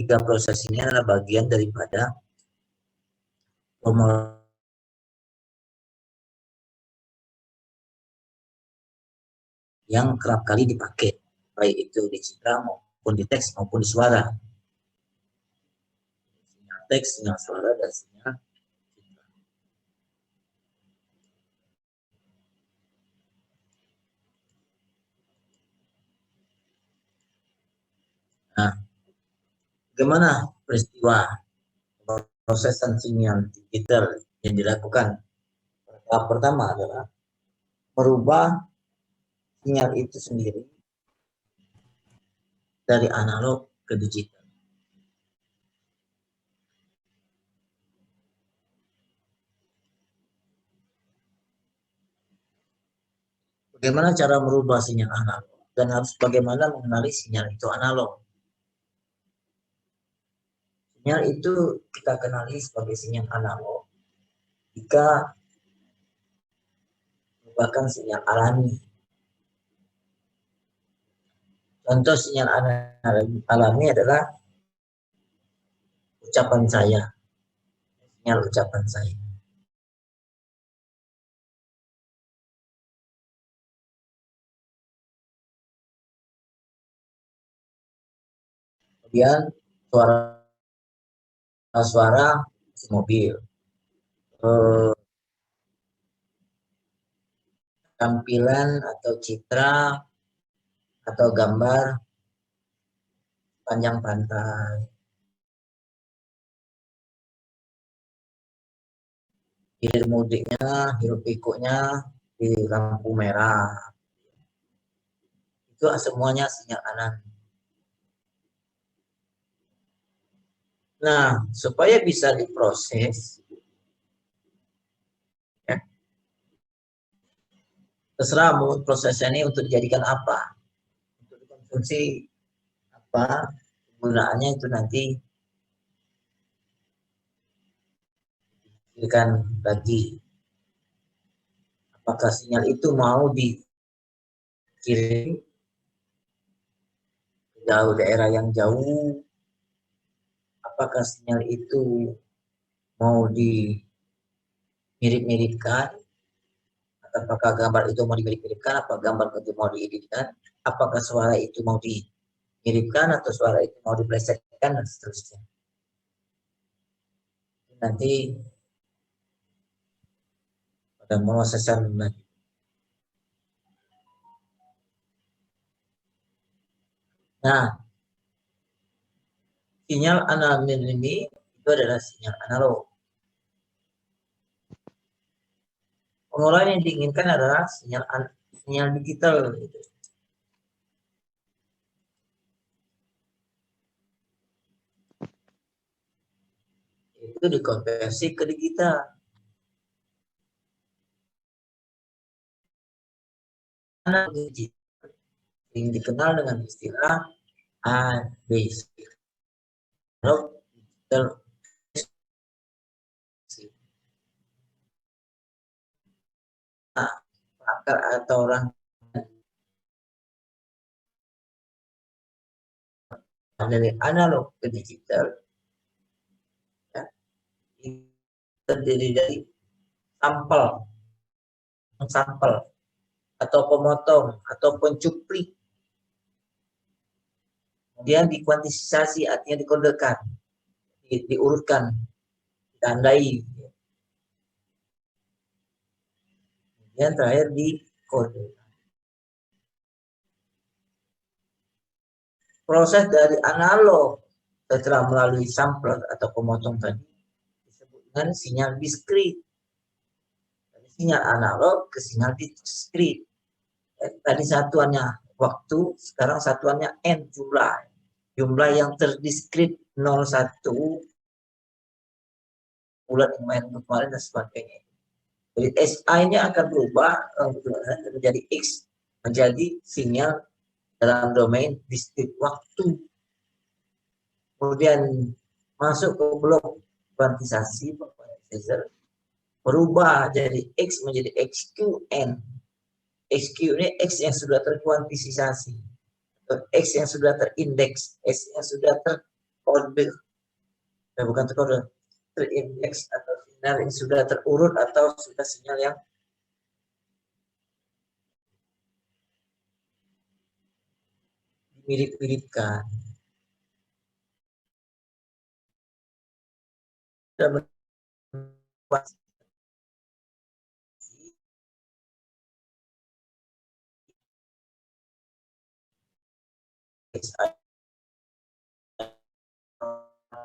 Tiga proses ini adalah bagian daripada yang kerap kali dipakai, baik itu di citra maupun di teks maupun di suara. Sinyal teks, sinyal suara, dan sinyal citra. Nah, bagaimana peristiwa prosesan sinyal digital yang dilakukan? Tahap pertama adalah merubah sinyal itu sendiri dari analog ke digital. Bagaimana cara merubah sinyal analog dan harus bagaimana mengenali sinyal itu analog? Sinyal itu kita kenali sebagai sinyal analog jika merupakan sinyal alami. Contoh sinyal alami adalah ucapan saya, sinyal ucapan saya. Kemudian suara mobil, tampilan atau citra atau gambar panjang pantai, hilir mudiknya, hiruk pikuknya di lampu merah. Itu semuanya sinyal analog. Nah, supaya bisa diproses, ya, terserah mau prosesnya ini untuk dijadikan apa, untuk dikonsumsi apa, penggunaannya itu nanti dipikirkan lagi. Apakah sinyal itu mau dikirim ke jauh daerah yang jauh, apakah sinyal itu mau dimirip-miripkan, apakah gambar itu mau dimirip-miripkan, apa gambar itu mau dieditkan, apakah suara itu mau dimiripkan atau suara itu mau diplesetkan, dan seterusnya. Nanti pada prosesan lagi. Nah, sinyal analog ini itu adalah sinyal analog. Pengolahan yang diinginkan adalah sinyal digital. Gitu. Itu dikonversi ke digital. Analog digital yang dikenal dengan istilah ABC. Analog digital. Nah, pakar atau orang dari analog ke digital, ya, terdiri dari sampel atau pemotong atau pencuplik, kemudian dikuantifikasi, artinya dikodekan, diurutkan, ditandai, kemudian terakhir dikode. Proses dari analog setelah melalui sampler atau pemotong tadi disebut dengan sinyal diskrit. Dari sinyal analog ke sinyal diskrit. Tadi satuannya waktu, sekarang satuannya n, jumlah yang terdiskrit 01, bulan kemarin dan sebagainya. Jadi SI-nya akan berubah menjadi X, menjadi sinyal dalam domain diskrit waktu. Kemudian masuk ke blok kuantisasi, berubah jadi X menjadi XQN. XQ ini X yang sudah terkuantisasi, atau X yang sudah terindeks, X yang sudah kode, bukan kode, terindeks atau sinyal yang sudah terurut atau sudah sinyal yang mirip-miripkan.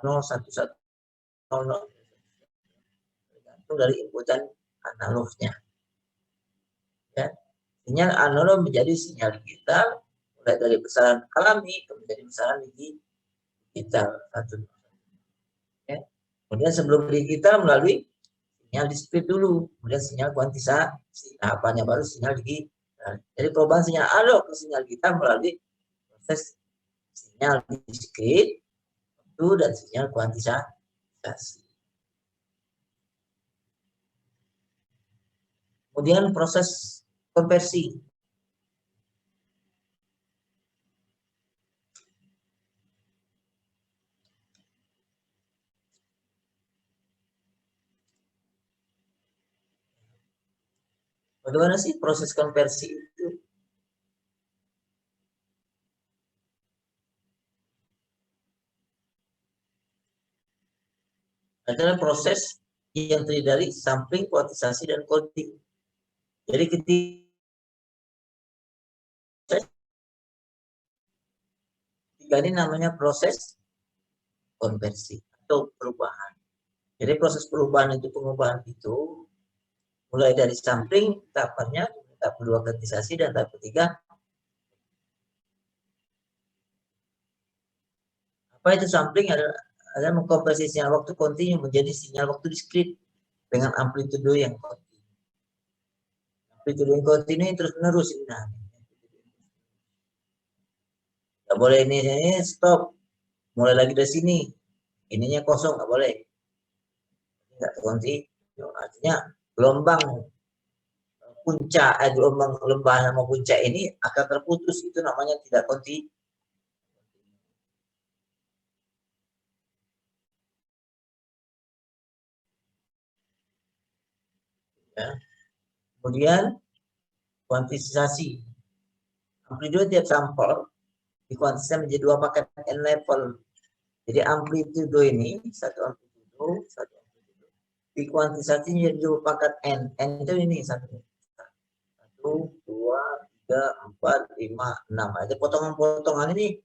Satu satu tergantung dari inputan analognya. Ya. Sinyal analog menjadi sinyal digital, mulai dari besaran alami menjadi besaran digital. Ya. Kemudian sebelum digital melalui sinyal diskrit dulu, kemudian sinyal kuantisasi, tahapannya baru sinyal digital. Jadi perubahan sinyal analog ke sinyal digital melalui proses sinyal diskrit dan sinyal kuantisasi. Kemudian proses konversi. Bagaimana sih proses konversi itu? Adalah proses yang terdiri dari sampling, kuantisasi, dan coding. Jadi ketiga ini namanya proses konversi atau perubahan. Jadi proses perubahan itu, pengubahan itu mulai dari sampling tahapannya, tahap kedua kuantisasi, dan tahap ketiga apa itu sampling? Adalah mengkonversi sinyal waktu kontinu menjadi sinyal waktu diskrit dengan amplitudo yang kontinu. Amplitudo yang kontinu terus menerus. Nah, nggak boleh ini stop, mulai lagi dari sini, ininya kosong, nggak boleh, nggak kontinu. Artinya gelombang puncak, gelombang lembah sama puncak ini akan terputus, itu namanya tidak kontinu. Ya. Kemudian kuantisasi, amplitudo tiap sampel dikuantisasi menjadi dua paket n level. Jadi amplitudo ini satu amplitudo dikuantisasi menjadi dua paket n. N itu ini satu, dua, tiga, empat, lima, enam. Jadi potongan-potongan ini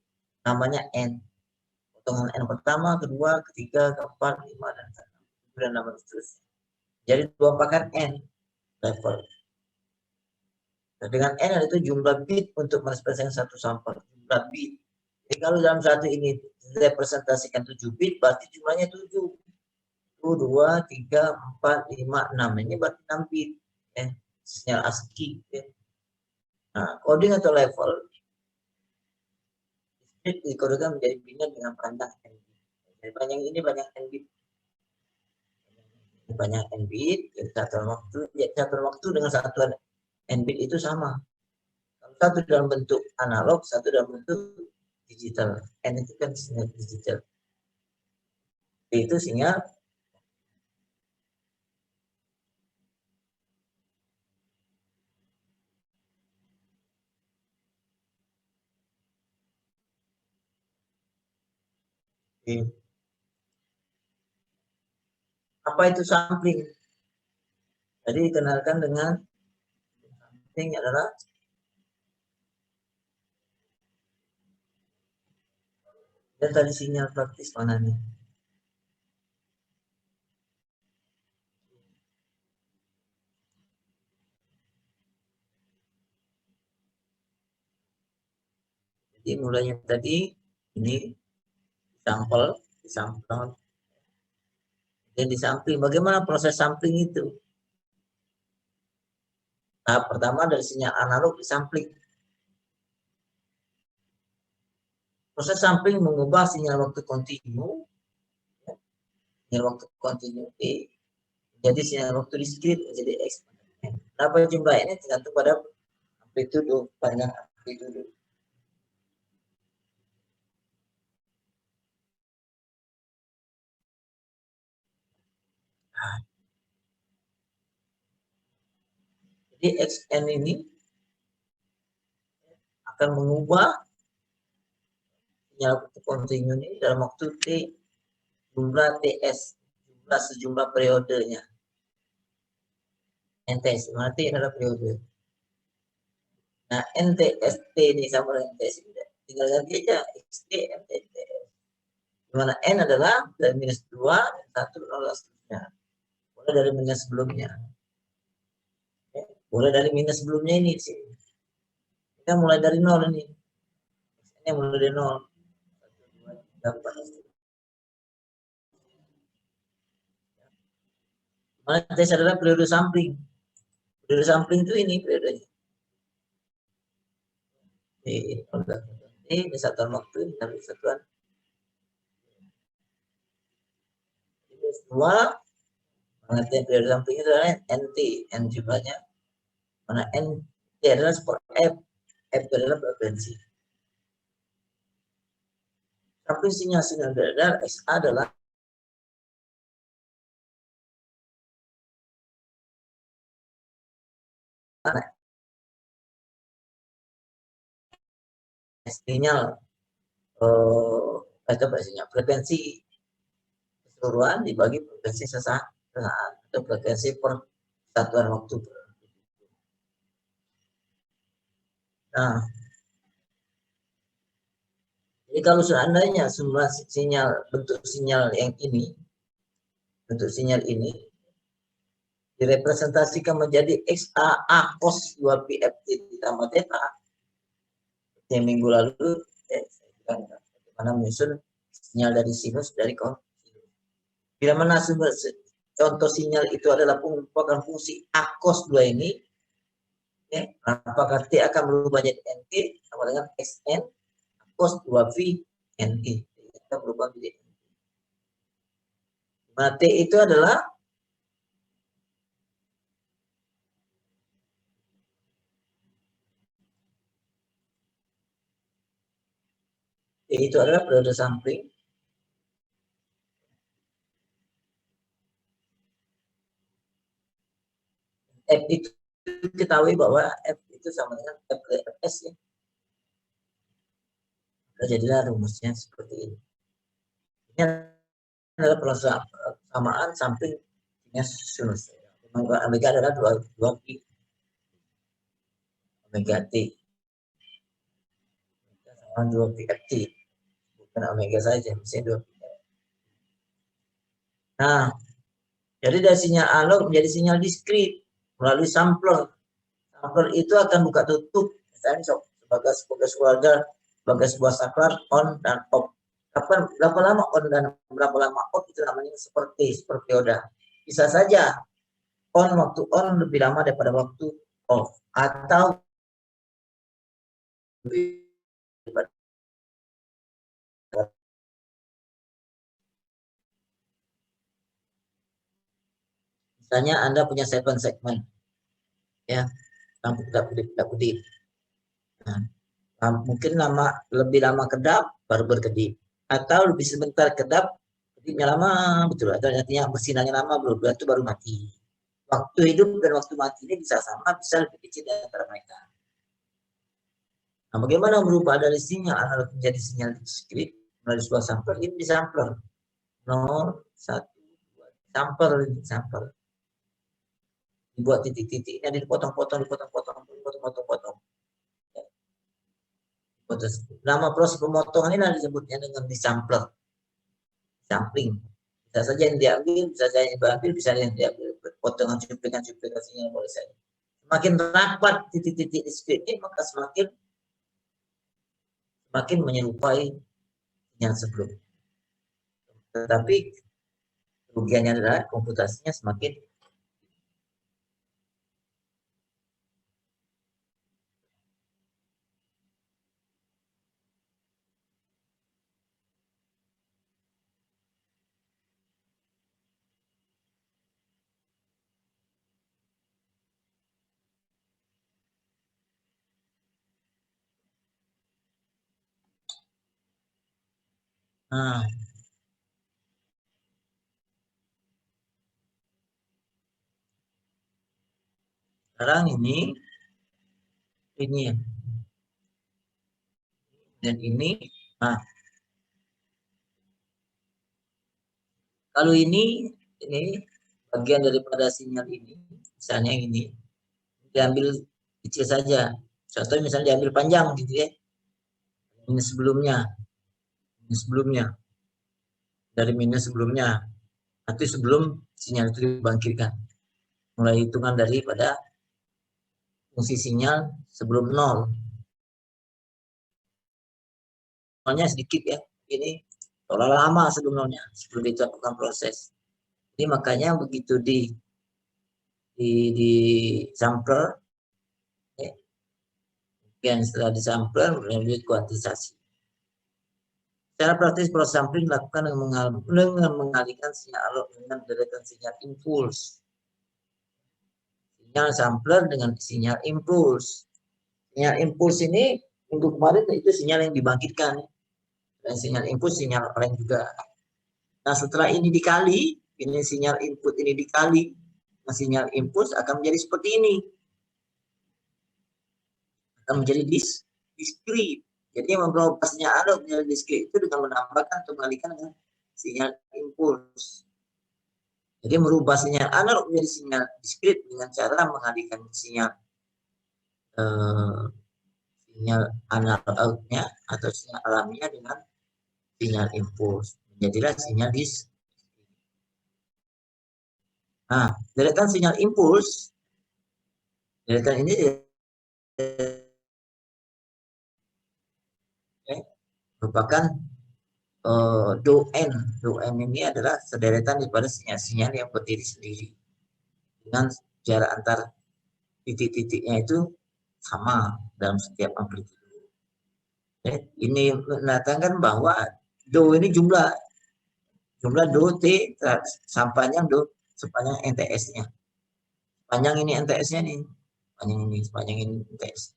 namanya n. Potongan n pertama, kedua, ketiga, keempat, lima, dan enam seterusnya. Jadi dua paket n level. Dengan n itu jumlah bit untuk merepresentasikan satu sampel, jumlah bit. Jadi kalau dalam satu ini representasikan 7 bit, berarti jumlahnya 7. 1, 2, 3, 4, 5, 6. Ini berarti 6 bit. Sinyal ASCII. Nah, coding atau level dikodekan menjadi bit dengan panjang n bit. Jadi panjang ini banyak n bit. Banyak n bit, satuan waktu dengan satuan n bit itu sama. Satu dalam bentuk analog, satu dalam bentuk digital. N itu kan sinyal digital. Itu sinyal apa itu sampling? Jadi dikenalkan dengan sampling adalah dan tadi sinyal praktis mana nih? Jadi mulainya tadi ini sampel, dan disampling. Bagaimana proses sampling itu? Tahap pertama dari sinyal analog disampling. Proses sampling mengubah sinyal waktu kontinu, sinyal waktu kontinu jadi sinyal waktu diskrit menjadi eksponen. Berapa jumlah ini tergantung pada amplitudo, panjang amplitudo. Jadi XN ini akan mengubah sinyal kontinu ini dalam waktu T, jumlah TS, sejumlah periodenya. NTS, mana T adalah periode. Nah, NTST ini sama dengan NTS ini. Tinggal ganti aja XT, NTS. Dimana N adalah dari minus 2, dan 1, 0, seterusnya. Boleh dari minus sebelumnya. Boleh dari minus sebelumnya ini. Kita mulai dari 0 ini. Ini mulai dari 0. 1, 2, 3, 4. Mana tes adalah periode sampling. Periode sampling itu ini periodenya. Ini satuan waktu, ini dari satuan. Ini semua pengertian periode sampling itu adalah NT, N jumlahnya. Mana N adalah skor F, F adalah frekuensi. Sampling sinyal beredar, XA adalah sinyal sinyal frekuensi keseluruhan dibagi frekuensi sesaat atau frekuensi per satuan waktu. Nah, jadi kalau seandainya semua sinyal bentuk sinyal yang ini, bentuk sinyal ini direpresentasikan menjadi XA A cos 2 pi FT ditambah theta, yang minggu lalu bagaimana menyusun sinyal dari sinus dari kosinus. Bila mana sumber contoh sinyal itu adalah merupakan fungsi A cos 2 ini, ya, apakah T akan berubah jadi NT sama dengan XN cos 2 V NT. Kita berubah menjadi NT. Nah, T itu adalah periode sampling. F itu ketahui bahwa F itu sama dengan F ke Fs ya. Jadilah rumusnya seperti ini. Ini adalah persamaan sampingnya sinus. Omega adalah 2 pi omega T. Sama 2 pi FT. Bukan omega saja, misalnya 2 pi. Nah, jadi dari sinyal analog menjadi sinyal diskrit melalui sampler. Sampler itu akan buka tutup, misalnya sebagai keluarga, sebagai sebuah saklar on dan off. Berapa lama on dan berapa lama off itu namanya seperti perioda. Bisa saja on waktu on lebih lama daripada waktu off, atau lebih misalnya Anda punya 7 segmen, ya, lampu kedap-kedip. Nah, mungkin lebih lama kedap baru berkedip, atau lebih sebentar kedap kedipnya lama betul, atau artinya bersinarnya lama itu baru mati. Waktu hidup dan waktu mati ini bisa sama, bisa lebih kecil di antara mereka. Nah, bagaimana berubah dari sinyal analog menjadi sinyal diskrit melalui sebuah sampler? Ini di sampler 0, 1, 2, sampler. Dibuat titik-titiknya, dipotong-potong. Nama proses pemotongan ini disebutnya dengan disampler, sampling. Bisa saja yang diambil, bisa saja yang diambil, bisa yang diambil potongan cuplikan-cuplikasinya boleh saja. Semakin rapat titik-titik diskrit ini, maka semakin menyerupai yang sebelum. Tetapi kerugiannya adalah komputasinya semakin Sekarang ini ya. Dan ini, nah, kalau ini bagian daripada sinyal ini, misalnya ini, diambil kecil saja. Contohnya misalnya diambil panjang gitu ya. Ini sebelumnya, dari minus sebelumnya. Nanti sebelum sinyal itu dibangkitkan. Mulai hitungan daripada fungsi sinyal sebelum nol. Nolnya sedikit ya. Ini seolah lama sebelum nolnya, sebelum dilakukan proses. Jadi makanya begitu di sampler, ya, kemudian setelah disampler melalui kuantisasi. Secara praktis proses sampling dilakukan dengan mengalihkan sinyal analog dengan deretan sinyal impuls. Sinyal sampler dengan sinyal impuls. Sinyal impuls ini untuk kemarin itu sinyal yang dibangkitkan. Dan sinyal impuls sinyal lain juga. Nah setelah ini dikali, ini sinyal input ini dikali, nah, sinyal impuls akan menjadi seperti ini. Akan menjadi diskrit. Jadi membawa sinyal analog menjadi diskrit itu dengan menambahkan atau mengalihkan dengan sinyal impuls. Jadi merubah sinyal analog menjadi sinyal diskrit dengan cara mengalihkan sinyal analognya atau sinyal alamiah dengan sinyal impuls. Menjadilah sinyal diskrit. Nah, deretan sinyal impuls, deretan ini merupakan do-n. Do-n ini adalah sederetan daripada sinyal-sinyal yang berdiri sendiri dengan jarak antar titik-titiknya itu sama dalam setiap amplitude. Ini menandakan bahwa do ini jumlah do t sepanjang do sepanjang NTS-nya. Panjang ini NTS-nya nih, sepanjang ini NTS.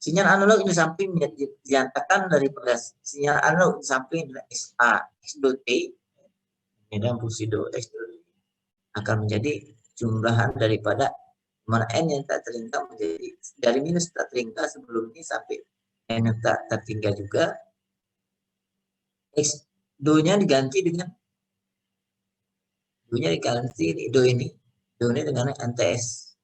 Sinyal analog ini samping diantarkan daripada sinyal analog di samping adalah SA X do T dan fungsi do X do T akan menjadi jumlahan daripada mana N yang tak terhingga menjadi dari minus tak terhingga sebelum ini sampai N yang tak tertinggal juga. X do-nya diganti dengan do-nya diganti do ini dengan NTS.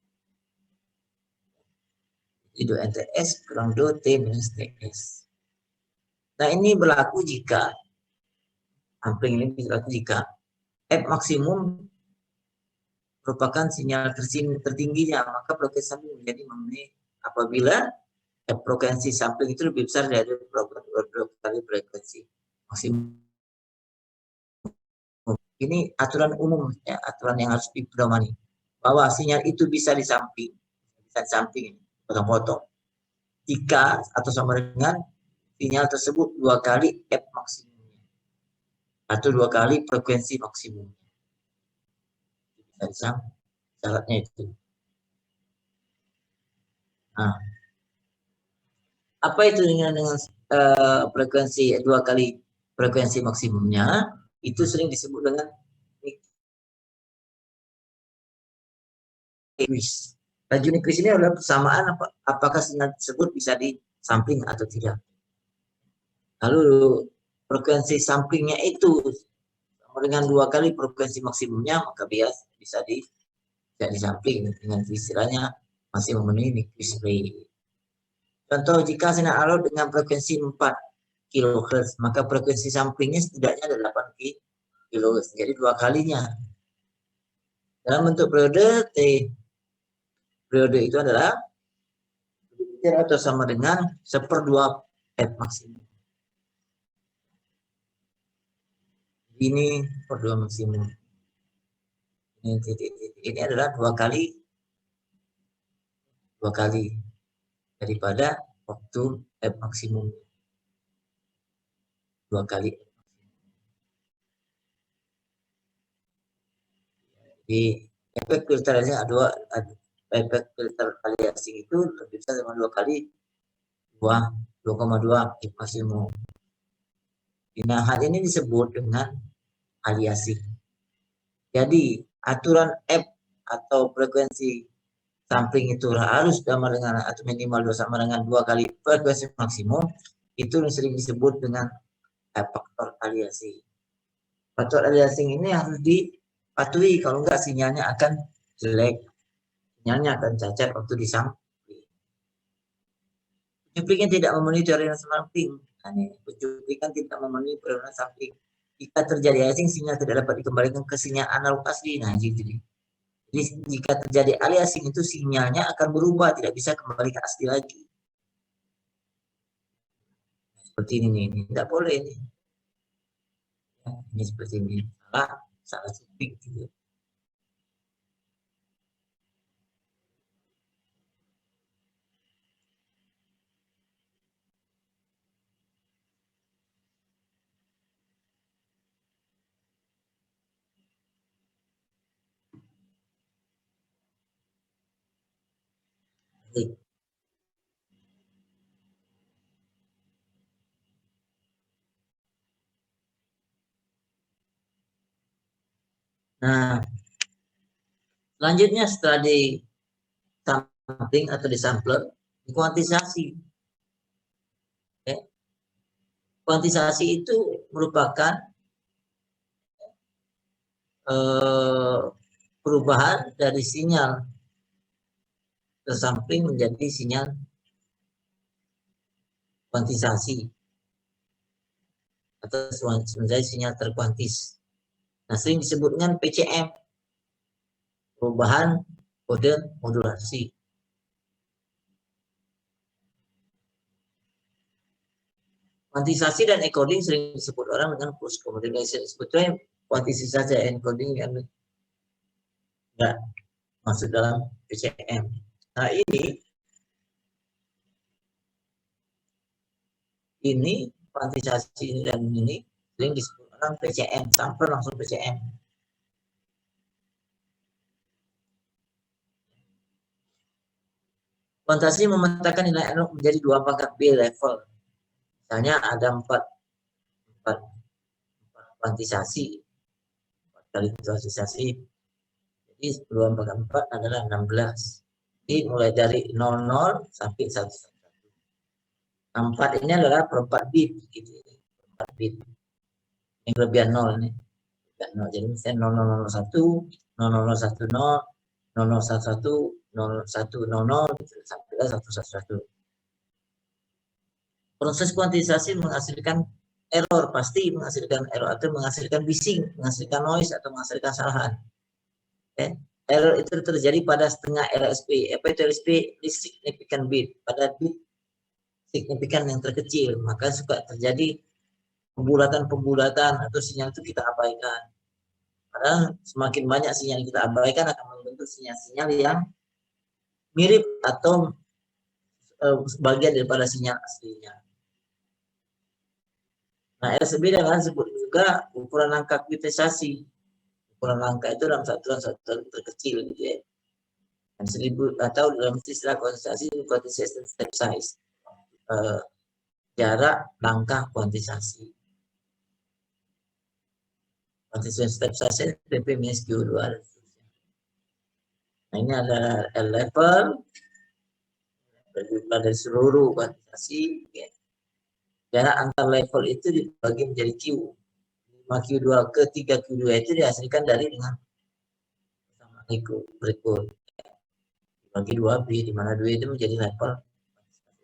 Do NTS kurang do T minus TS. Nah ini berlaku jika sampling ini berlaku jika F maksimum merupakan sinyal tertingginya, maka frekuensi sampling menjadi memenuhi apabila frekuensi sampling itu lebih besar dari kali frekuensi maksimum. Ini aturan umum, ya, aturan yang harus dipedomani bahwa sinyal itu bisa disamping, potong-potong jika atau sama dengan sinyal tersebut 2 kali F maksimumnya atau 2 kali frekuensi maksimum. Bisa syaratnya itu. Nah, apa itu dengan frekuensi 2 kali frekuensi maksimumnya? Itu sering disebut dengan Nyquist. Laju Nyquist ini adalah persamaan apakah sinyal tersebut bisa disampling atau tidak. Lalu frekuensi samplingnya itu sama dengan 2 kali frekuensi maksimumnya, maka bisa disampling dengan istilahnya masih memenuhi Nyquist rate. Contoh, jika sinyal analog dengan frekuensi 4 kHz, maka frekuensi samplingnya setidaknya ada 8 kHz. Jadi 2 kalinya. Dalam bentuk periode T, periode itu adalah atau sama dengan 1/2 F maksimum. Ini 1/2 maksimum. Ini adalah 2 kali daripada waktu F maksimum. 2 kali. Di efek filternya ada efek filter kali asing itu lebih besar dengan 2 kali 2,2 F maksimum. Nah, hal ini disebut dengan aliasing. Jadi aturan F atau frekuensi sampling itu harus sama dengan atau minimal sama dengan 2 kali frekuensi maksimum, itu sering disebut dengan faktor aliasing. Faktor aliasing ini harus dipatuhi, kalau enggak sinyalnya akan jelek, sinyalnya akan cacat waktu disampling. Pencuplikan tidak memenuhi teori sampling. Pencuplikan tidak memenuhi teori sampling. Jika terjadi aliasing, sinyal tidak dapat dikembalikan ke sinyal analog asli. Nah, jadi jika terjadi aliasing itu sinyalnya akan berubah, tidak bisa kembali ke asli lagi. Seperti ini tidak boleh ini. Ini seperti ini, salah suplik gitu. Nah, selanjutnya setelah di sampling atau di sampler, kuantisasi. Kuantisasi itu merupakan perubahan dari sinyal tersampling menjadi sinyal kuantisasi atau menjadi sinyal terkuantis. Nah, sering disebut dengan PCM, perubahan kode modulasi. Kuantisasi dan encoding sering disebut orang dengan cross communication. Sebetulnya kuantisasi dan encoding yang enggak masuk dalam PCM. Nah, ini kuantisasi dan ini sering disebut orang PCM, sampel langsung PCM. Kuantisasi memetakan nilai analog menjadi 2 pangkat B level. Misalnya ada 4 kuantisasi, 4 kali kuantisasi. Jadi 2 pangkat 4 adalah 16. Jadi mulai dari 00 sampai 111. 4 ini adalah per 4 bit gitu. 4 bit. Ini kelebihan 0 nih. 0. Jadi misalnya 0001, 0010, 0011, 0100 sampai 111. Proses kuantisasi menghasilkan error, pasti menghasilkan error atau menghasilkan bising, menghasilkan noise atau menghasilkan kesalahan. Error itu terjadi pada setengah LSP. Apa itu LSP? Least significant bit. Pada bit signifikan yang terkecil, maka suka terjadi pembulatan atau sinyal itu kita abaikan. Padahal semakin banyak sinyal yang kita abaikan akan membentuk sinyal-sinyal yang mirip atau sebagian daripada sinyal aslinya. Nah, LSB adalah disebut juga ukuran angka kuantisasi. Ukuran angka itu dalam satuan terkecil gitu ya. Dan 1000 atau dalam istilah kuantisasi step size. Jarak langkah kuantisasi. Kuantisasi step size PP minus Q2. Nah, ini adalah L level dari seluruh kuantisasi. Ya. Jarak antar level itu dibagi menjadi Q. 5Q2 ke 3Q2 itu dihasilkan dari dengan sama berikut. Bagi 2B, di mana 2 itu menjadi level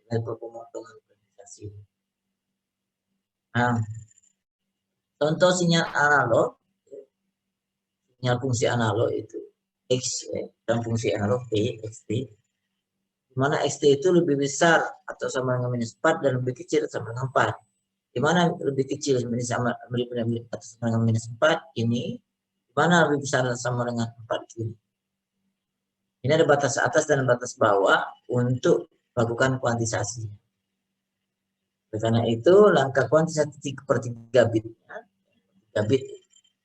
pemotongan kuantisasi. Nah, contoh sinyal analog, sinyal fungsi analog itu X dan fungsi analog T, XT, di mana XT itu lebih besar atau sama dengan minus 4 dan lebih kecil sama dengan 4. Di mana lebih kecil sama dengan minus 4 ini, di mana lebih besar sama dengan 4 ini. Ini ada batas atas dan batas bawah untuk melakukan kuantisasi. Karena itu langkah kuantisasi per 3 bitnya, 3 bit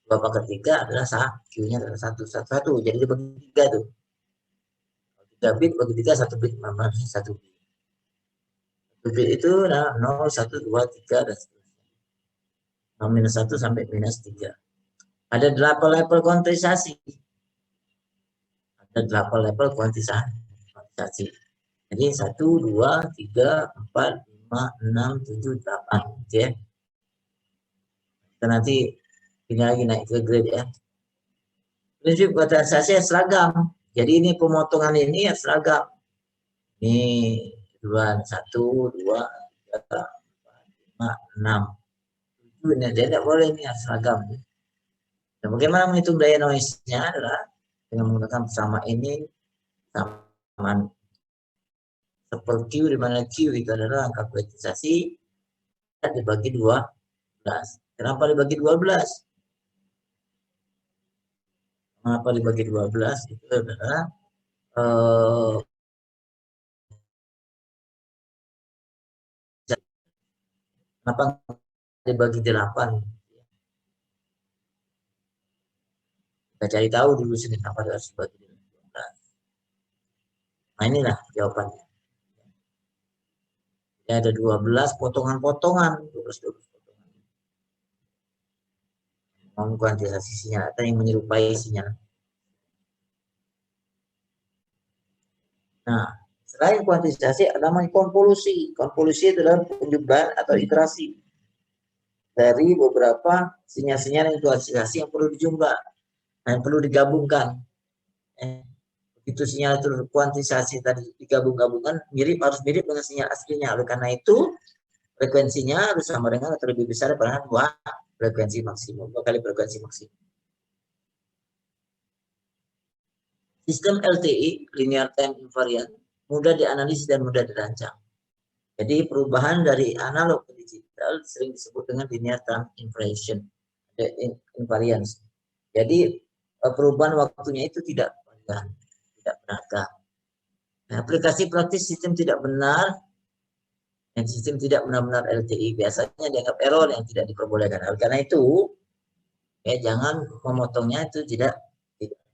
2 pangkat 3 adalah Q-nya adalah 1. Jadi dibagi 3 tuh. 3 bit bagi 3, 1 bit mana 1 bit. 1 bit itu 0, 1, 2, 3 dan seterusnya. Minus 1 sampai minus 3. Ada 8 level kuantisasi. Ada 8 level kuantisasi. Jadi 1, 2, 3, 4, 5, 6, 7, 8 gitu ya. Kita nanti ini lagi naik ke grade ya. Prinsip kuantitasasi seragam. Jadi ini pemotongan ini ya seragam. Ini 1, 2, 3, 4, 5, 6, 7. Ini tidak boleh ini ya seragam. Dan bagaimana menghitung daya noise-nya adalah dengan menggunakan sama ini sama seperti Q, di mana Q itu adalah angka kuantitasasi dibagi 12. Kenapa dibagi 12? Kenapa dibagi 12? Itu adalah kenapa dibagi 8? Kita cari tahu dulu sini kenapa harus dibagi 12. Nah inilah jawabannya. Ya, ada 12 potongan-potongan, 12 potongan. Kuantitasasi sinyal atau yang menyerupai sinyal. Nah, selain kuantitasasi ada namanya konvolusi. Konvolusi adalah penjumlahan atau iterasi dari beberapa sinyal-sinyal yang kuantitasasi yang perlu dijumlah, yang perlu digabungkan. Itu sinyal itu kuantitasasi tadi digabung-gabungkan harus mirip dengan sinyal aslinya. Oleh karena itu frekuensinya harus sama dengan atau lebih besar daripada 2 frekuensi maksimum, 2 kali frekuensi maksimum. Sistem LTI, linear time invariant, mudah dianalisis dan mudah dirancang. Jadi perubahan dari analog ke digital sering disebut dengan linear time invariance. Jadi perubahan waktunya itu tidak beragam. Nah, aplikasi praktis sistem tidak benar dan sistem tidak benar-benar LTI biasanya dianggap error yang tidak diperbolehkan. Karena itu ya jangan memotongnya itu tidak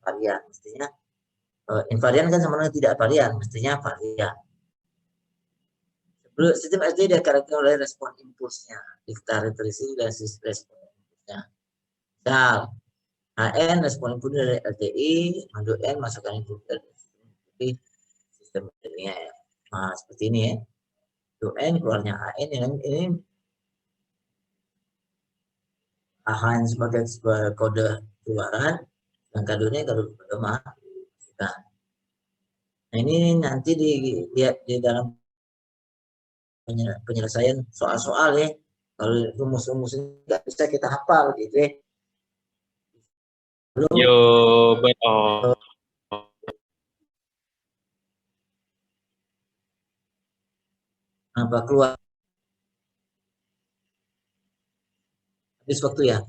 varian. Mestinya invarian kan sama dengan tidak varian, mestinya varian. Sistem LTI dikarakterisasi oleh respon impulsnya, dikarakterisasi dari respon impulsnya. Misal HN respon input dari LTI, mandu N masukkan input dari sistem ini ya. Nah, seperti ini ya. N keluarnya HN ini HN sebagai kode keluaran dan kadonya kode masukan. Nah, ini nanti dilihat di dalam penyelesaian soal-soal ya. Kalau rumus-rumus ini nggak bisa kita hafal gitu ya. Yo, betul. Apa keluar? Habis waktu ya.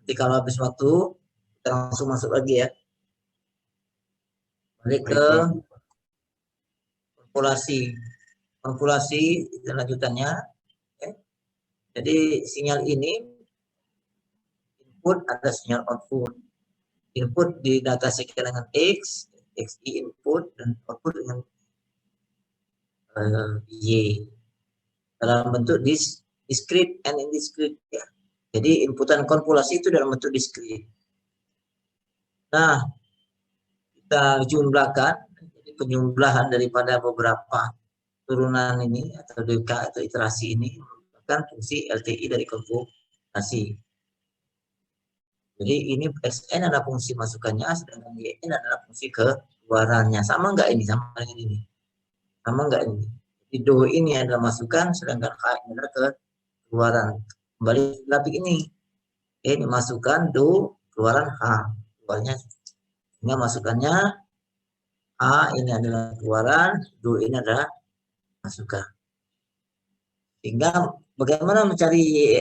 Nanti kalau habis waktu kita langsung masuk lagi ya. Balik ke kalkulasi. Kalkulasi itu lanjutannya. Ya. Jadi sinyal ini input ada sinyal output. Input didatasikan dengan X, XI input dan output dengan Y dalam bentuk discrete and indiscrete ya. Jadi inputan kalkulasi itu dalam bentuk discrete. Nah, kita jumlahkan, jadi penjumlahan daripada beberapa turunan ini atau DK atau iterasi ini merupakan fungsi LTI dari kalkulasi. Jadi ini Xn adalah fungsi masukannya, sedangkan Yn adalah fungsi keluarannya. Sama enggak ini? Sama dengan ini? Sama enggak ini? Jadi Do ini adalah masukan, sedangkan H ini adalah keluaran. Kembali grafik ini. Ini masukan, Do, keluaran H. Keluarnya, sehingga masukannya A ini adalah keluaran, Do ini adalah masukan. Sehingga bagaimana mencari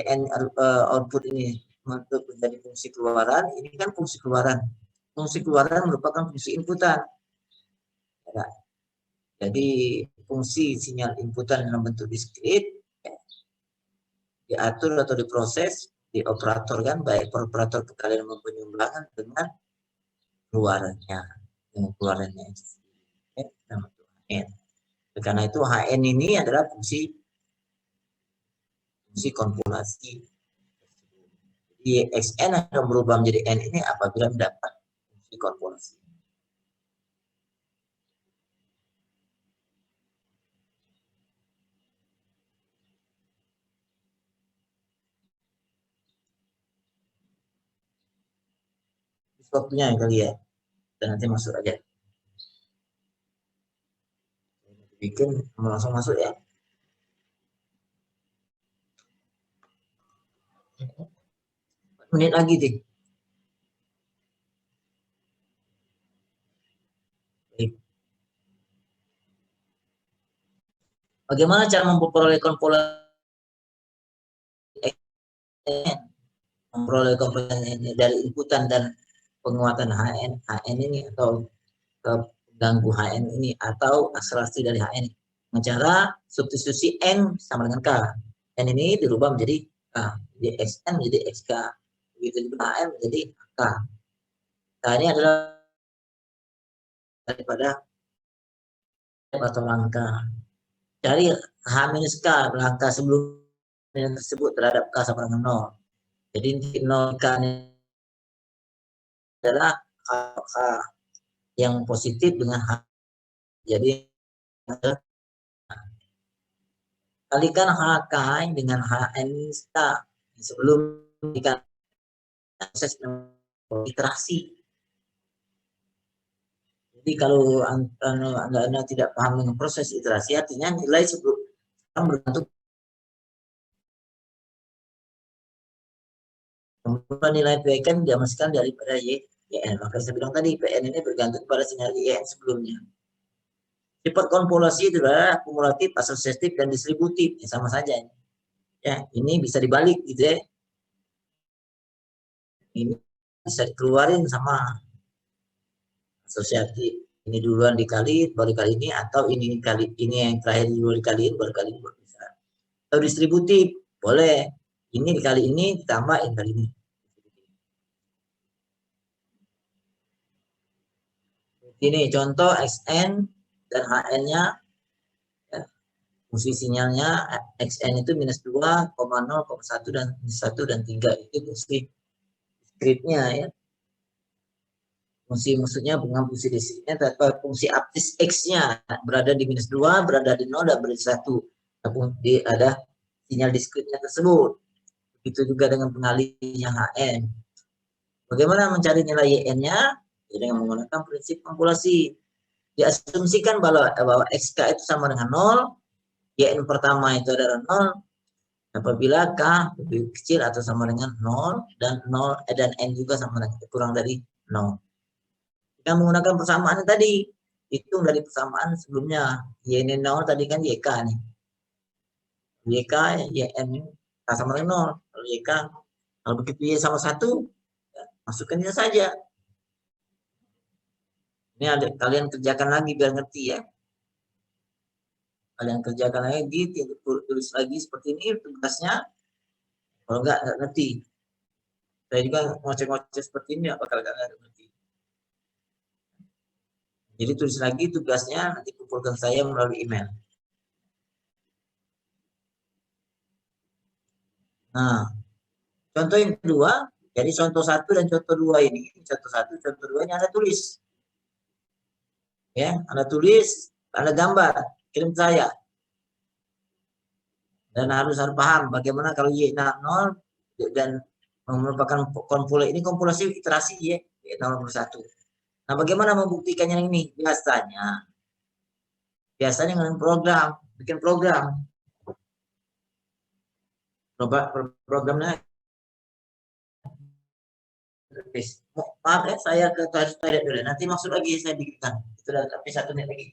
output ini untuk menjadi fungsi keluaran? Ini kan fungsi keluaran. Fungsi keluaran merupakan fungsi inputan. Ya. Jadi fungsi sinyal inputan dalam bentuk diskrit ya, diatur atau diproses, dioperatorkan baik operator perkalian maupun penjumlahan dengan keluarannya. Dengan keluarannya. Ya, karena itu HN ini adalah fungsi kalkulasi. di XN akan berubah menjadi N ini apabila mendapat fungsi korporasi. Waktunya kali ya, dan nanti masuk aja. Bikin langsung masuk ya. Menit lagi deh. Baik. Bagaimana cara memperoleh komponen dari inputan dan penguatan HN ini atau ganggu HN ini atau akselerasi dari HN ini. Dengan cara substitusi N sama dengan K. N ini dirubah menjadi K. Jadi XN menjadi XK. Begitu juga HN menjadi K. Nah ini adalah daripada atau langkah. Cari H-K langkah sebelum tersebut terhadap K sama dengan 0. Jadi 0 K adalah H yang positif dengan H. Jadi kalikan HK dengan HNK sebelum proses iterasi. Jadi kalau anda tidak paham dengan proses iterasi, artinya nilai sebelum bergantung nilai PN diamaskan daripada YN. Maka saya bilang tadi PN ini bergantung pada sinyal YN sebelumnya. Sifat konvolasi itu adalah kumulatif, asosiatif, dan distributif. Ya, sama saja. Ya, ini bisa dibalik gitu ya. Ini bisa dikeluarin sama asosiatif. Ini duluan dikali, baru kali ini, atau ini kali ini yang terakhir dulu dikaliin, baru kali ini baru bisa. Atau distributif, boleh. Ini dikali ini ditambah ini kali ini. Ini contoh XN dan HN-nya. Ya, fungsi sinyalnya XN itu minus 2, 0,1 dan 1 dan 3 itu fungsi discrete-nya ya. Fungsi maksudnya dengan fungsi discrete-nya, tapi fungsi apsis X-nya berada di minus 2, berada di 0, dan berada di 1. Tapi ada sinyal discrete-nya tersebut. Begitu juga dengan pengalinya HN. Bagaimana mencari nilai YN-nya? Dengan menggunakan prinsip kompulasi. Diasumsikan bahwa XK itu sama dengan 0, YN pertama itu adalah 0, apabila K lebih kecil atau sama dengan 0, dan 0 dan N juga sama dengan kurang dari 0. Kita menggunakan persamaan tadi, hitung dari persamaan sebelumnya. Y ini 0 tadi kan YK nih. YK, YN K sama dengan 0. Kalau YK, kalau begitu Y sama 1, ya, masukkannya saja. Ini ada, kalian kerjakan lagi biar ngerti ya. Kalian kerjakan lagi, tulis lagi seperti ini tugasnya. Kalau enggak ngerti. Saya juga ngoceh-ngoceh seperti ini, apakah kalian ngerti? Jadi tulis lagi tugasnya, nanti kumpulkan saya melalui email. Nah, contoh yang kedua, jadi contoh 1 dan contoh 2 ini, contoh 1, contoh 2 ini Anda tulis. Ya, Anda tulis, Anda gambar, kirim saya. Dan harus paham bagaimana kalau Y 0 dan merupakan kompulasi, ini kompulasi iterasi Y 0/1. Nah, bagaimana membuktikannya ini? Biasanya dengan program, bikin program. Programnya maaf ya, saya ke toilet dulu. Nanti masuk lagi saya bikinkan. Itu tapi 1 menit lagi.